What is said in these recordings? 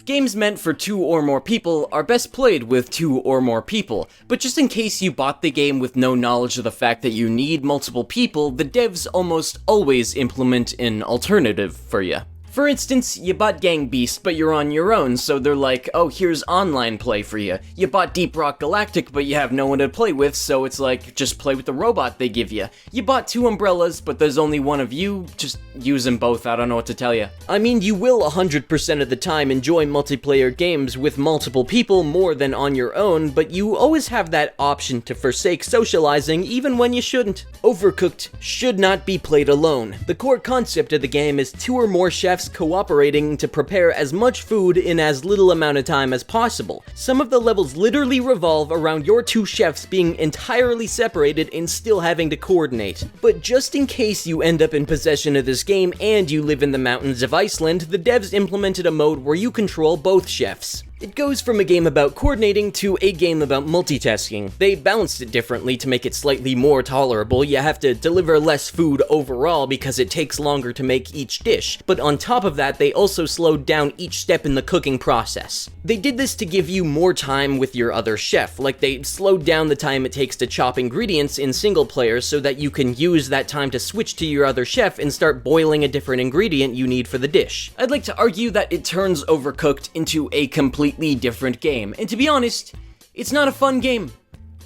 Games meant for 2 or more people are best played with 2 or more people, but just in case you bought the game with no knowledge of the fact that you need multiple people, the devs almost always implement an alternative for you. For instance, you bought Gang Beast, but you're on your own, so they're like, oh, here's online play for you. You bought Deep Rock Galactic, but you have no one to play with, so it's like, just play with the robot they give you. You bought 2 umbrellas, but there's only one of you, just use them both, I don't know what to tell you. I mean, you will 100% of the time enjoy multiplayer games with multiple people more than on your own, but you always have that option to forsake socializing even when you shouldn't. Overcooked should not be played alone. The core concept of the game is 2 or more chefs cooperating to prepare as much food in as little amount of time as possible. Some of the levels literally revolve around your 2 chefs being entirely separated and still having to coordinate. But just in case you end up in possession of this game and you live in the mountains of Iceland, the devs implemented a mode where you control both chefs. It goes from a game about coordinating to a game about multitasking. They balanced it differently to make it slightly more tolerable. You have to deliver less food overall because it takes longer to make each dish, but on top of that, they also slowed down each step in the cooking process. They did this to give you more time with your other chef, like they slowed down the time it takes to chop ingredients in single player so that you can use that time to switch to your other chef and start boiling a different ingredient you need for the dish. I'd like to argue that it turns Overcooked into a completely different game, and to be honest, it's not a fun game.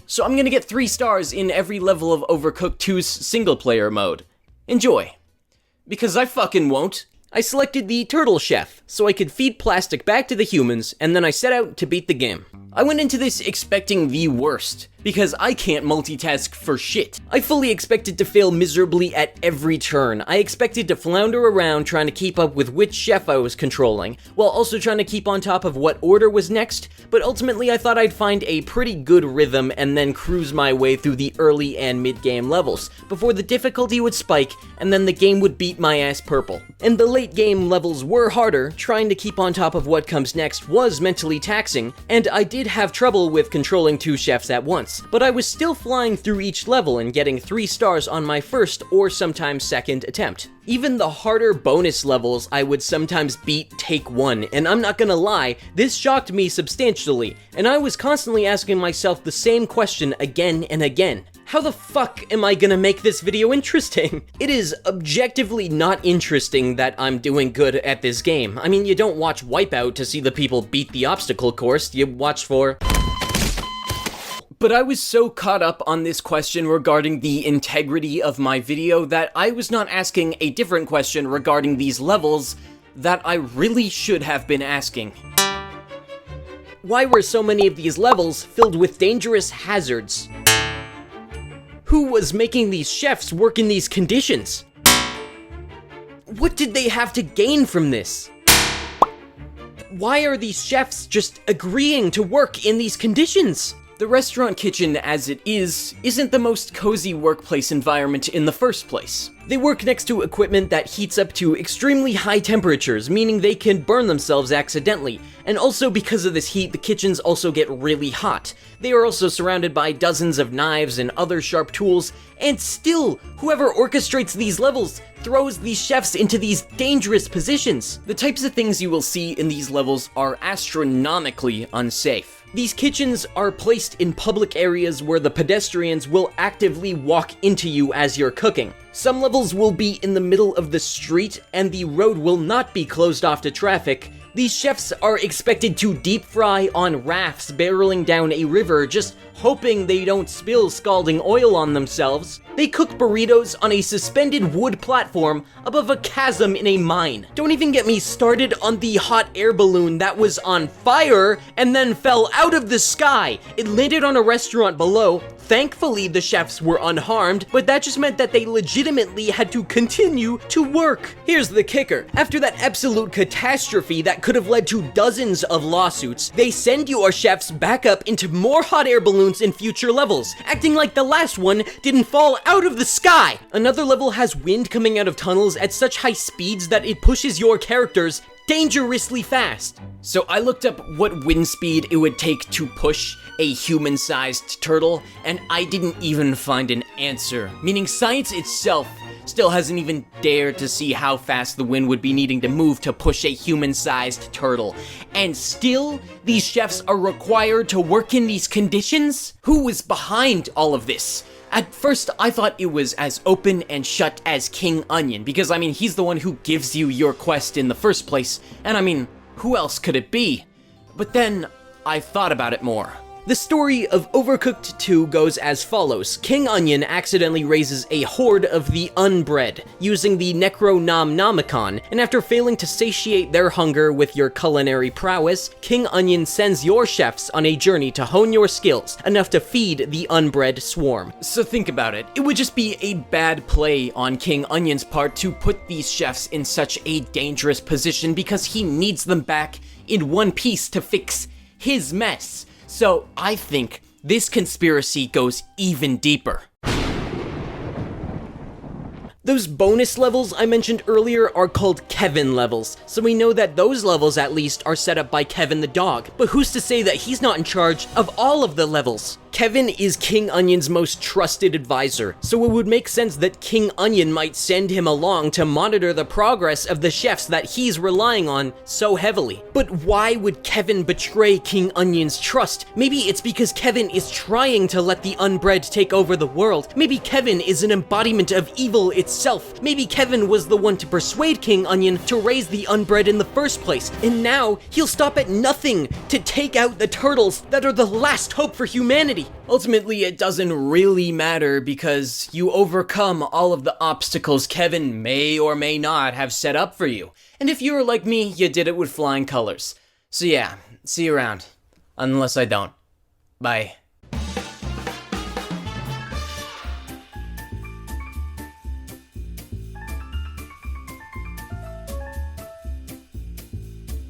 So I'm gonna get 3 stars in every level of Overcooked 2's single player mode. Enjoy. Because I fucking won't. I selected the turtle chef, so I could feed plastic back to the humans, and then I set out to beat the game. I went into this expecting the worst, because I can't multitask for shit. I fully expected to fail miserably at every turn. I expected to flounder around trying to keep up with which chef I was controlling, while also trying to keep on top of what order was next, but ultimately I thought I'd find a pretty good rhythm and then cruise my way through the early and mid-game levels, before the difficulty would spike and then the game would beat my ass purple. And the late game levels were harder. Trying to keep on top of what comes next was mentally taxing, and I did have trouble with controlling 2 chefs at once, but I was still flying through each level and getting 3 stars on my first or sometimes second attempt. Even the harder bonus levels I would sometimes beat take 1, and I'm not gonna lie, this shocked me substantially, and I was constantly asking myself the same question again and again. How the fuck am I gonna make this video interesting? It is objectively not interesting that I'm doing good at this game. I mean, you don't watch Wipeout to see the people beat the obstacle course, you watch for... But I was so caught up on this question regarding the integrity of my video that I was not asking a different question regarding these levels that I really should have been asking. Why were so many of these levels filled with dangerous hazards? Who was making these chefs work in these conditions? What did they have to gain from this? Why are these chefs just agreeing to work in these conditions? The restaurant kitchen, as it is, isn't the most cozy workplace environment in the first place. They work next to equipment that heats up to extremely high temperatures, meaning they can burn themselves accidentally. And also because of this heat, the kitchens also get really hot. They are also surrounded by dozens of knives and other sharp tools, and still, whoever orchestrates these levels throws these chefs into these dangerous positions. The types of things you will see in these levels are astronomically unsafe. These kitchens are placed in public areas where the pedestrians will actively walk into you as you're cooking. Some levels will be in the middle of the street and the road will not be closed off to traffic. These chefs are expected to deep fry on rafts barreling down a river, just hoping they don't spill scalding oil on themselves. They cook burritos on a suspended wood platform above a chasm in a mine. Don't even get me started on the hot air balloon that was on fire and then fell out of the sky. It landed on a restaurant below. Thankfully, the chefs were unharmed, but that just meant that they legitimately had to continue to work. Here's the kicker. After that absolute catastrophe that could have led to dozens of lawsuits, they send your chefs back up into more hot air balloons in future levels, acting like the last one didn't fall out of the sky. Another level has wind coming out of tunnels at such high speeds that it pushes your characters dangerously fast. So I looked up what wind speed it would take to push a human-sized turtle, and I didn't even find an answer. Meaning science itself still hasn't even dared to see how fast the wind would be needing to move to push a human-sized turtle. And still, these chefs are required to work in these conditions? Who is behind all of this? At first, I thought it was as open and shut as King Onion, because he's the one who gives you your quest in the first place, and who else could it be? But then, I thought about it more. The story of Overcooked 2 goes as follows. King Onion accidentally raises a horde of the unbred, using the Necronomicon, and after failing to satiate their hunger with your culinary prowess, King Onion sends your chefs on a journey to hone your skills, enough to feed the unbred swarm. So think about it. It would just be a bad play on King Onion's part to put these chefs in such a dangerous position because he needs them back in one piece to fix his mess. So I think this conspiracy goes even deeper. Those bonus levels I mentioned earlier are called Kevin levels, so we know that those levels at least are set up by Kevin the dog, but who's to say that he's not in charge of all of the levels? Kevin is King Onion's most trusted advisor, so it would make sense that King Onion might send him along to monitor the progress of the chefs that he's relying on so heavily. But why would Kevin betray King Onion's trust? Maybe it's because Kevin is trying to let the unbred take over the world. Maybe Kevin is an embodiment of evil itself. Maybe Kevin was the one to persuade King Onion to raise the unbred in the first place, and now he'll stop at nothing to take out the turtles that are the last hope for humanity. Ultimately, it doesn't really matter because you overcome all of the obstacles Kevin may or may not have set up for you. And if you're like me, you did it with flying colors. So yeah, see you around. Unless I don't. Bye.